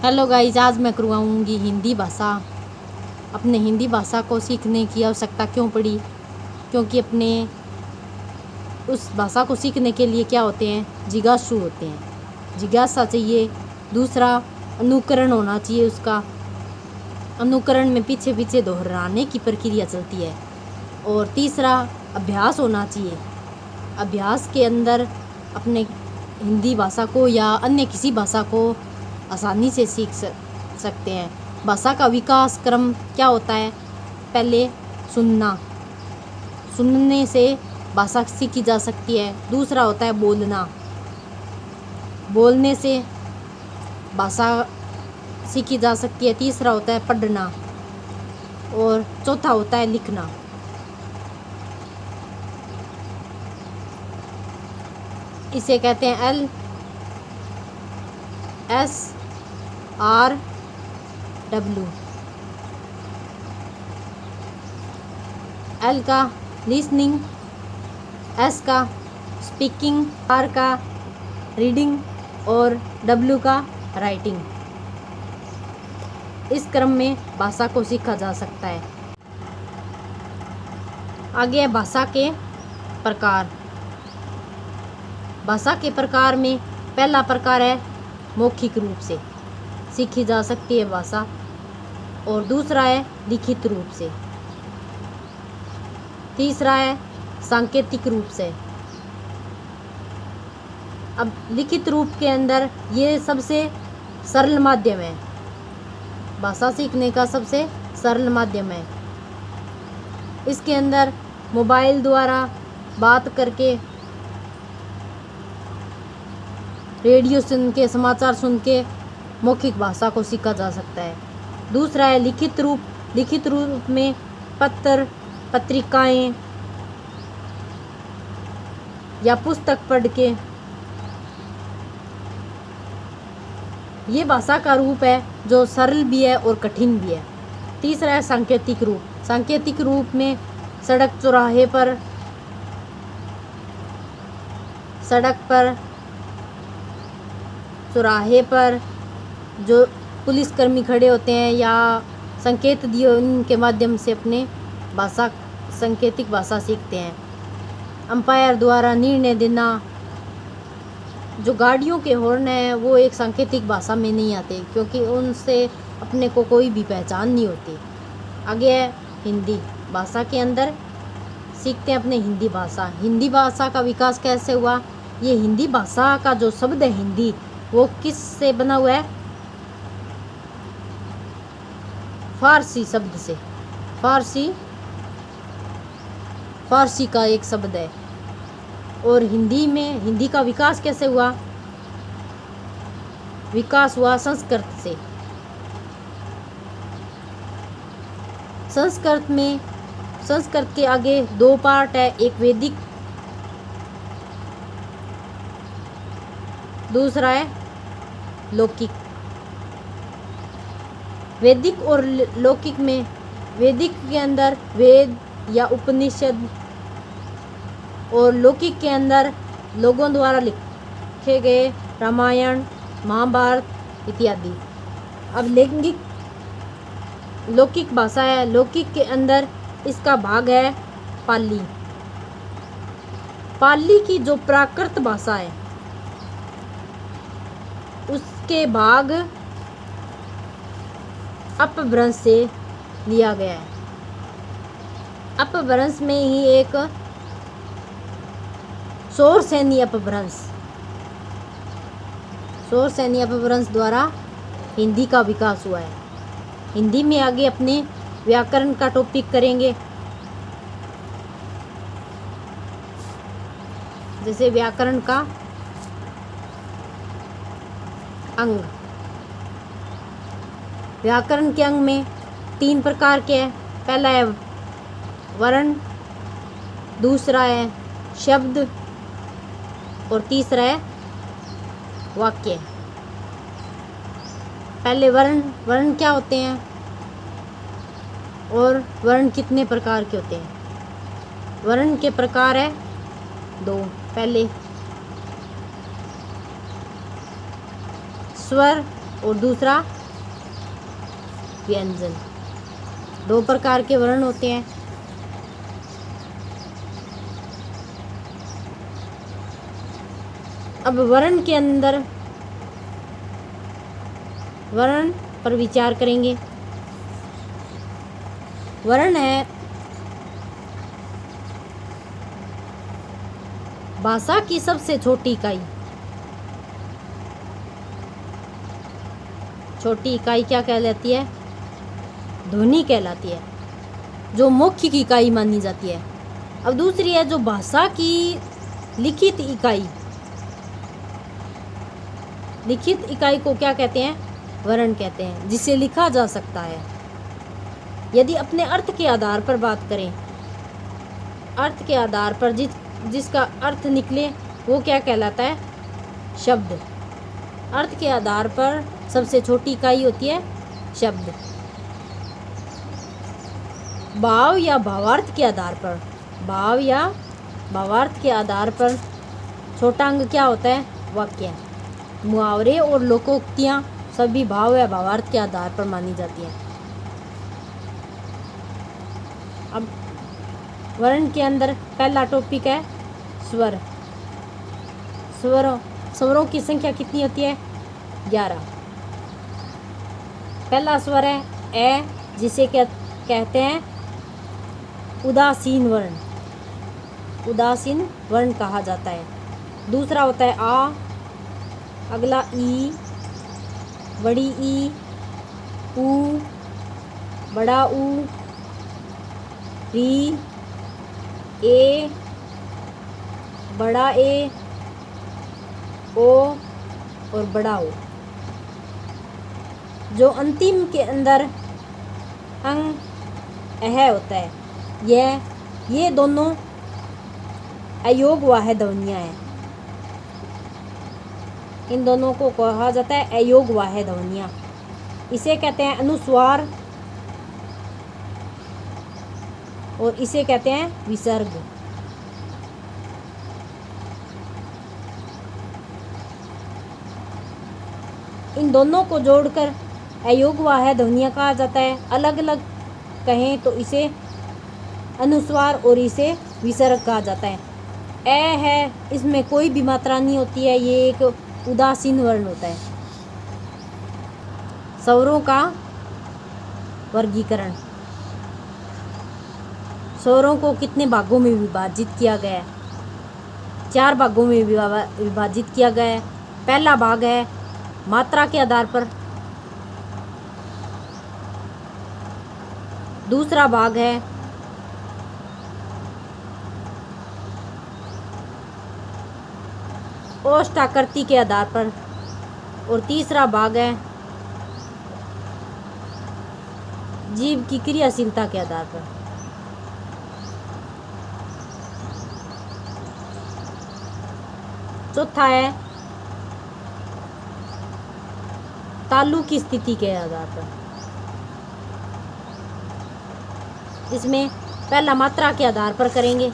Hello guys, आज मैं करवाऊँगी हिंदी भाषा। अपने हिंदी भाषा को सीखने की आवश्यकता क्यों पड़ी? क्योंकि अपने उस भाषा को सीखने के लिए क्या होते हैं, जिज्ञासु होते हैं। जिज्ञासा चाहिए। दूसरा, अनुकरण होना चाहिए। उसका अनुकरण में पीछे पीछे दोहराने की प्रक्रिया चलती है। और तीसरा, अभ्यास होना चाहिए। अभ्यास के अंदर अपने हिंदी भाषा को या अन्य किसी भाषा को आसानी से सीख सकते हैं। भाषा का विकास क्रम क्या होता है? पहले सुनना, सुनने से भाषा सीखी जा सकती है। दूसरा होता है बोलना, बोलने से भाषा सीखी जा सकती है। तीसरा होता है पढ़ना और चौथा होता है लिखना। इसे कहते हैं LSRW। L का लिसनिंग, S का स्पीकिंग, R का रीडिंग और W का राइटिंग। इस क्रम में भाषा को सीखा जा सकता है। आगे है भाषा के प्रकार। भाषा के प्रकार में पहला प्रकार है मौखिक रूप से सीखी जा सकती है भाषा, और दूसरा है लिखित रूप से। तीसरा है सांकेतिक रूप से। अब लिखित रूप के अंदर ये सबसे सरल माध्यम है, भाषा सीखने का सबसे सरल माध्यम है। इसके अंदर मोबाइल द्वारा बात करके, रेडियो सुन के, समाचार सुन के मौखिक भाषा को सीखा जा सकता है। दूसरा है लिखित रूप। लिखित रूप में पत्र, पत्रिकाएं या पुस्तक पढ़ के, ये भाषा का रूप है जो सरल भी है और कठिन भी है। तीसरा है सांकेतिक रूप। सांकेतिक रूप में सड़क चौराहे पर जो पुलिसकर्मी खड़े होते हैं या संकेत दिए उनके माध्यम से अपने भाषा, सांकेतिक भाषा सीखते हैं। अंपायर द्वारा निर्णय देना, जो गाड़ियों के हॉर्न हैं वो एक सांकेतिक भाषा में नहीं आते, क्योंकि उनसे अपने को कोई भी पहचान नहीं होती। आगे है हिंदी भाषा के अंदर सीखते हैं अपने हिंदी भाषा। हिंदी भाषा का विकास कैसे हुआ? ये हिंदी भाषा का जो शब्द है हिंदी, वो किस से बना हुआ है? फारसी शब्द से। फारसी का एक शब्द है। और हिंदी में हिंदी का विकास कैसे हुआ? विकास हुआ संस्कृत से। संस्कृत के आगे दो पार्ट है, एक वैदिक, दूसरा है लौकिक। वैदिक और लौकिक में, वैदिक के अंदर वेद या उपनिषद और लौकिक के अंदर लोगों द्वारा लिखे गए रामायण, महाभारत इत्यादि। अब लौकिक भाषा है। लौकिक के अंदर इसका भाग है पाली। पाली की जो प्राकृत भाषा है उसके भाग अपभ्रंश से लिया गया है। अपभ्रंश में ही एक शौरसेनी अपभ्रंश द्वारा हिंदी का विकास हुआ है। हिंदी में आगे अपने व्याकरण का टॉपिक करेंगे। जैसे व्याकरण का अंग। व्याकरण के अंग में 3 प्रकार के हैं। पहला है वर्ण, दूसरा है शब्द और तीसरा है वाक्य। पहले वर्ण क्या होते हैं और वर्ण कितने प्रकार के होते हैं? वर्ण के प्रकार है 2। पहले स्वर और दूसरा व्यंजन। 2 प्रकार के वर्ण होते हैं। अब वर्ण के अंदर वर्ण पर विचार करेंगे। वर्ण है भाषा की सबसे छोटी इकाई। छोटी इकाई क्या कहलाती है? ध्वनि कहलाती है, जो मौखिक इकाई मानी जाती है। अब दूसरी है जो भाषा की लिखित इकाई। लिखित इकाई को क्या कहते हैं? वर्ण कहते हैं, जिसे लिखा जा सकता है। यदि अपने अर्थ के आधार पर बात करें, अर्थ के आधार पर जिसका अर्थ निकले वो क्या कहलाता है? शब्द। अर्थ के आधार पर सबसे छोटी इकाई होती है शब्द। भाव या भावार्थ के आधार पर, भाव या भावार्थ के आधार पर छोटा अंग क्या होता है? वाक्य। मुहावरे और लोकोक्तियाँ सभी भाव या भावार्थ के आधार पर मानी जाती हैं। अब वर्ण के अंदर पहला टॉपिक है स्वर। स्वरों की संख्या कितनी होती है? 11। पहला स्वर है ए, जिसे कहते हैं उदासीन वर्ण। उदासीन वर्ण कहा जाता है। दूसरा होता है आ, अगला ई, बड़ी ई, ऊ, बड़ा ऊ, री, ए, बड़ा ए, ओ और बड़ा ओ। जो अंतिम के अंदर अंग अह होता है, ये दोनों अयोग वाहे ध्वनियाँ हैं। इन दोनों को कहा जाता है अयोग वाहे ध्वनियाँ। इसे कहते हैं अनुस्वार और इसे कहते हैं विसर्ग। इन दोनों को जोड़कर अयोग वाहे ध्वनियाँ कहा जाता है। अलग अलग कहें तो इसे अनुस्वार और इसे विसर्ग कहा जाता है। ए है, इसमें कोई भी मात्रा नहीं होती है, ये एक उदासीन वर्ण होता है। स्वरों का वर्गीकरण। स्वरों को कितने भागों में विभाजित किया गया है? 4 भागों में विभाजित किया गया है। पहला भाग है मात्रा के आधार पर। दूसरा भाग है ओष्ठाकृति के आधार पर और तीसरा भाग है जीव की क्रियाशीलता के आधार पर। चौथा है तालु की स्थिति के आधार पर। इसमें पहला मात्रा के आधार पर करेंगे।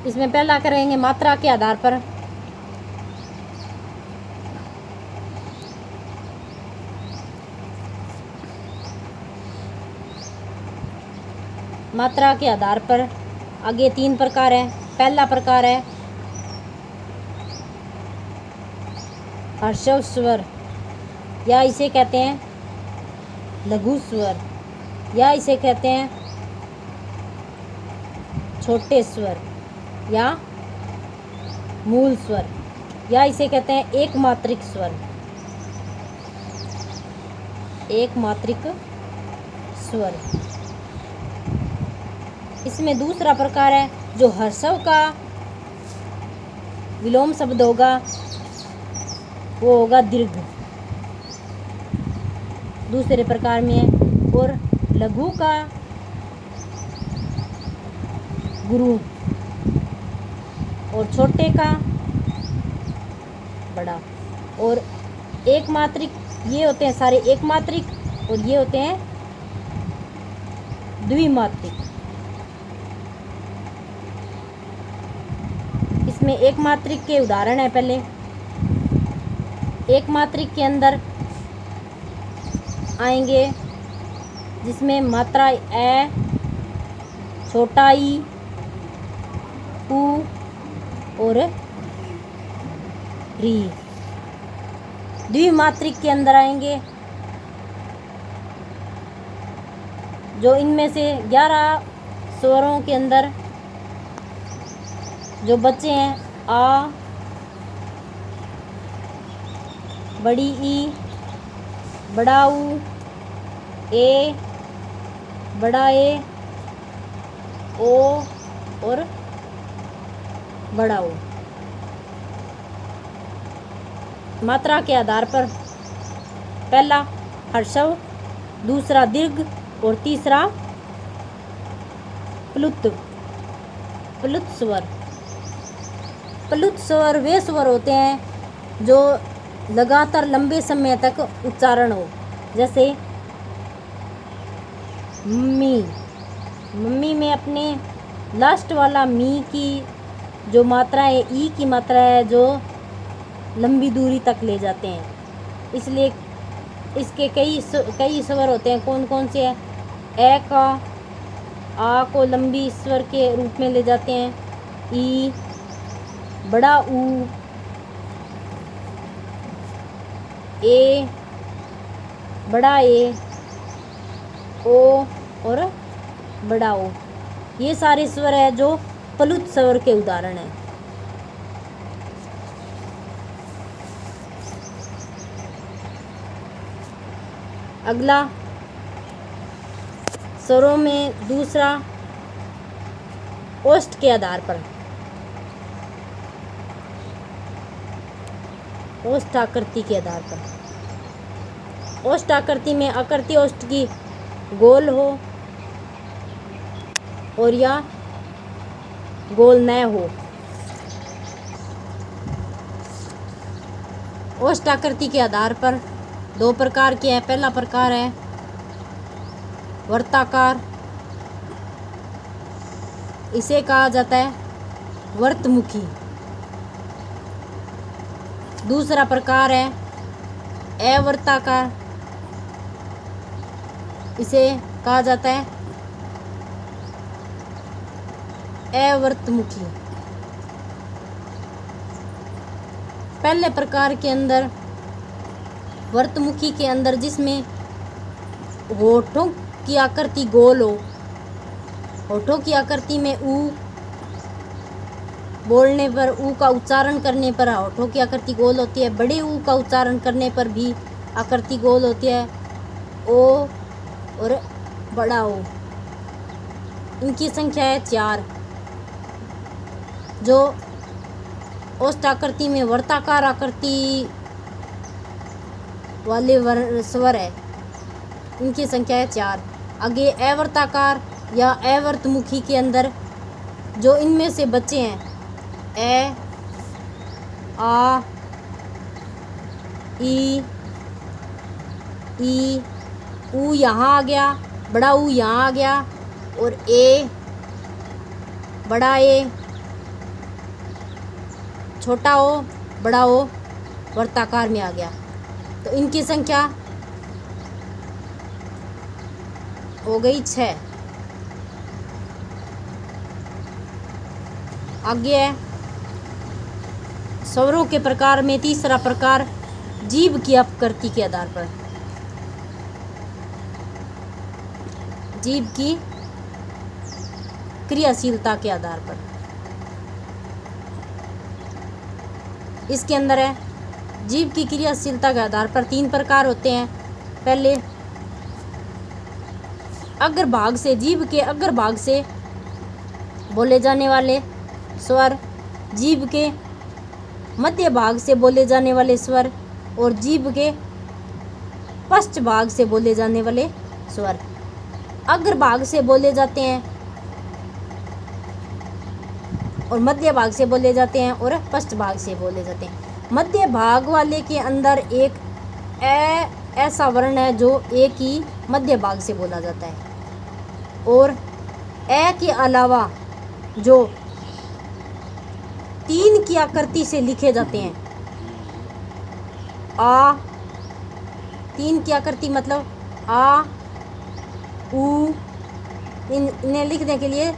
इसमें पहला करेंगे मात्रा के आधार पर। मात्रा के आधार पर आगे 3 प्रकार है। पहला प्रकार है हर्षव स्वर, या इसे कहते हैं लघु स्वर, या इसे कहते हैं छोटे स्वर या मूल स्वर, या इसे कहते हैं एक मात्रिक स्वर। एक मात्रिक स्वर। इसमें दूसरा प्रकार है जो हर्षव का विलोम शब्द होगा वो होगा दीर्घ, दूसरे प्रकार में है। और लघु का गुरु और छोटे का बड़ा। और एक मात्रिक ये होते हैं सारे एक मात्रिक, और ये होते हैं द्विमात्रिक। जिसमें एक मात्रिक के उदाहरण है। पहले एक मात्रिक के अंदर आएंगे जिसमें मात्रा ए, छोटा ई, ऊ और री। द्विमात्रिक के अंदर आएंगे जो इनमें से 11 स्वरों के अंदर जो बच्चे हैं आ, बड़ी ई, बड़ा ऊ, ए, बड़ा ए, ओ और बड़ा ओ। मात्रा के आधार पर पहला हर्षव, दूसरा दीर्घ और तीसरा प्लुत स्वर। प्लुत स्वर वे स्वर होते हैं जो लगातार लंबे समय तक उच्चारण हो, जैसे मम्मी में अपने लास्ट वाला मी की जो मात्रा है, ई की मात्रा है, जो लंबी दूरी तक ले जाते हैं। इसलिए इसके कई स्वर होते हैं। कौन कौन से हैं? ए का आ को लंबी स्वर के रूप में ले जाते हैं, ई, बड़ा ऊ, ए, बड़ा ए, ओ और बड़ा ओ। ये सारे स्वर है जो प्लुत स्वर के उदाहरण हैं। अगला स्वरों में दूसरा ओष्ठ के आधार पर, ओष्ठ आकृति के आधार पर। ओष्ठ आकृति में आकृति ओष्ठ की गोल हो और या गोल न हो। ओष्ठ आकृति के आधार पर 2 प्रकार के हैं। पहला प्रकार है वर्ताकार, इसे कहा जाता है वर्तमुखी। दूसरा प्रकार है अवर्ताकार, इसे कहा जाता है अवर्तमुखी। पहले प्रकार के अंदर वर्तमुखी के अंदर जिसमें होठों की आकृति गोल हो, होठों की आकृति में ऊ बोलने पर, ऊ का उच्चारण करने पर होठों की आकृति गोल होती है। बड़े ऊ का उच्चारण करने पर भी आकृति गोल होती है, ओ और बड़ा ओ। इनकी संख्या है 4। जो ओष्ठ आकृति में वर्ताकार आकृति वाले स्वर है, इनकी संख्या है 4। आगे अवर्ताकार या अवर्तमुखी के अंदर जो इनमें से बच्चे हैं ए, आ, ई, ऊ यहाँ आ गया, बड़ा ऊ यहाँ आ गया और ए, बड़ा ए, छोटा ओ, बड़ा ओ वर्ताकार में आ गया। तो इनकी संख्या हो गई 6। आगे है स्वरों के प्रकार में तीसरा प्रकार जीभ की आकृति के आधार पर, जीभ की क्रियाशीलता के आधार पर। इसके अंदर है जीभ की क्रियाशीलता के आधार पर 3 प्रकार होते हैं। पहले अग्रभाग से, जीभ के अग्रभाग से बोले जाने वाले स्वर, जीभ के मध्य भाग से बोले जाने वाले स्वर और जीभ के पश्च भाग से बोले जाने वाले स्वर। अग्रभाग से बोले जाते हैं और मध्य भाग से बोले जाते हैं और पश्च भाग से बोले जाते हैं। मध्य भाग वाले के अंदर एक ऐसा वर्ण है जो ए की मध्य भाग से बोला जाता है और ए के अलावा जो तीन की आकृति से लिखे जाते हैं। आ, तीन की आकृति मतलब आ, ऊ, इन्हें लिखने के लिए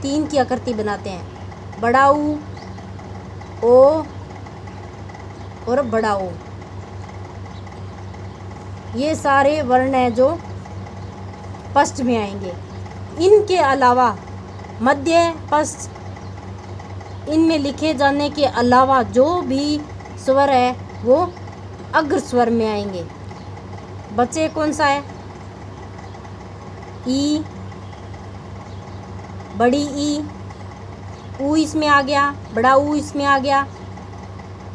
तीन की आकृति बनाते हैं। बड़ा ऊ, ओ और बड़ा ओ। ये सारे वर्ण हैं जो पश्च में आएंगे। इनके अलावा मध्य, पश्च, इनमें लिखे जाने के अलावा जो भी स्वर है वो अग्र स्वर में आएंगे। बचे कौन सा है? ई, बड़ी ई, ऊ इसमें आ गया, बड़ा ऊ इसमें आ गया,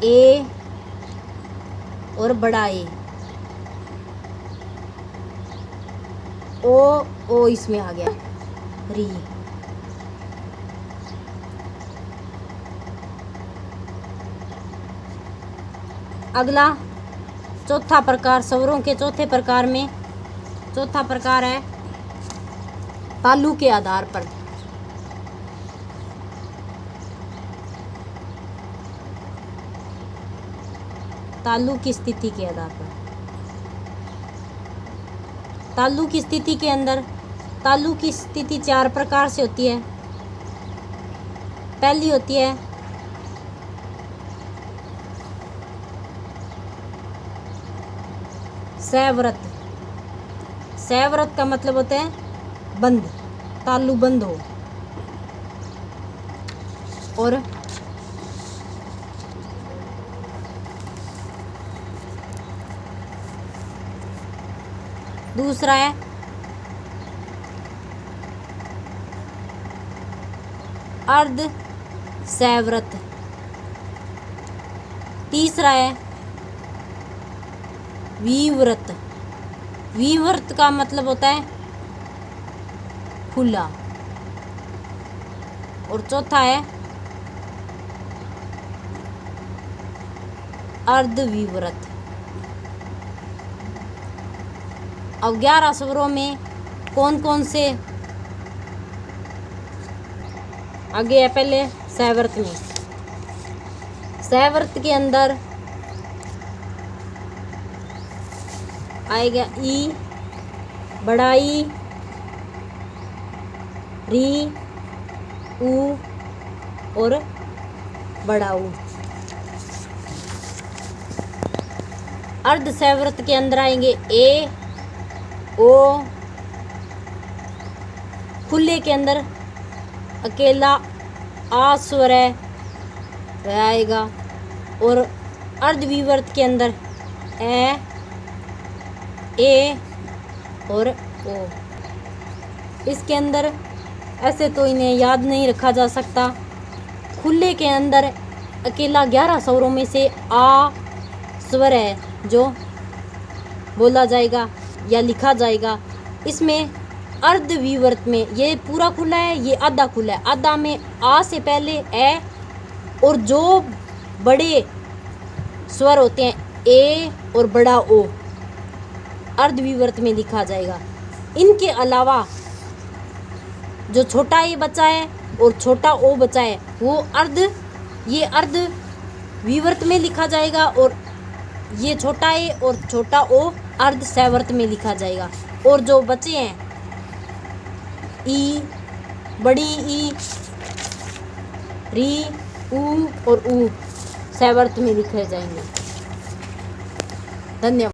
ए और बड़ा ए, ओ इसमें आ गया, री। अगला चौथा प्रकार, स्वरों के चौथे प्रकार में चौथा प्रकार है तालु के आधार पर। तालु की स्थिति के आधार पर। तालु की स्थिति के अंदर तालु की स्थिति चार प्रकार से होती है। पहली होती है सैव्रत। सैव्रत का मतलब होता है बंद, तालु बंद हो। और दूसरा है अर्ध सैव्रत। तीसरा है विव्रत। विव्रत का मतलब होता है खुला। और चौथा है अर्धविव्रत। अब 11 स्वरों में कौन कौन से आगे है? पहले सैव्रत में। सैव्रत के अंदर आएगा ई, बड़ा ई, री, ऊ और बड़ा ऊ। अर्ध सैव्रत के अंदर आएंगे ए, ओ। खुले के अंदर अकेला आ स्वर है वह आएगा। और अर्धविवर्त के अंदर ए और ओ। इसके अंदर ऐसे तो इन्हें याद नहीं रखा जा सकता। खुले के अंदर अकेला 11 स्वरों में से आ स्वर है जो बोला जाएगा या लिखा जाएगा। इसमें अर्धविवर्त में ये पूरा खुला है, ये आधा खुला है। आधा में आ से पहले ए और जो बड़े स्वर होते हैं ए और बड़ा ओ अर्धविवर्त में लिखा जाएगा। इनके अलावा जो छोटा ए बचा है और छोटा ओ बचा है वो ये अर्धविवर्त में लिखा जाएगा और ये छोटा ए और छोटा ओ अर्ध सैवर्त में लिखा जाएगा। और जो बचे हैं ई, बड़ी ई, री, ऊ और ऊ सैवर्त में लिखे जाएंगे। धन्यवाद।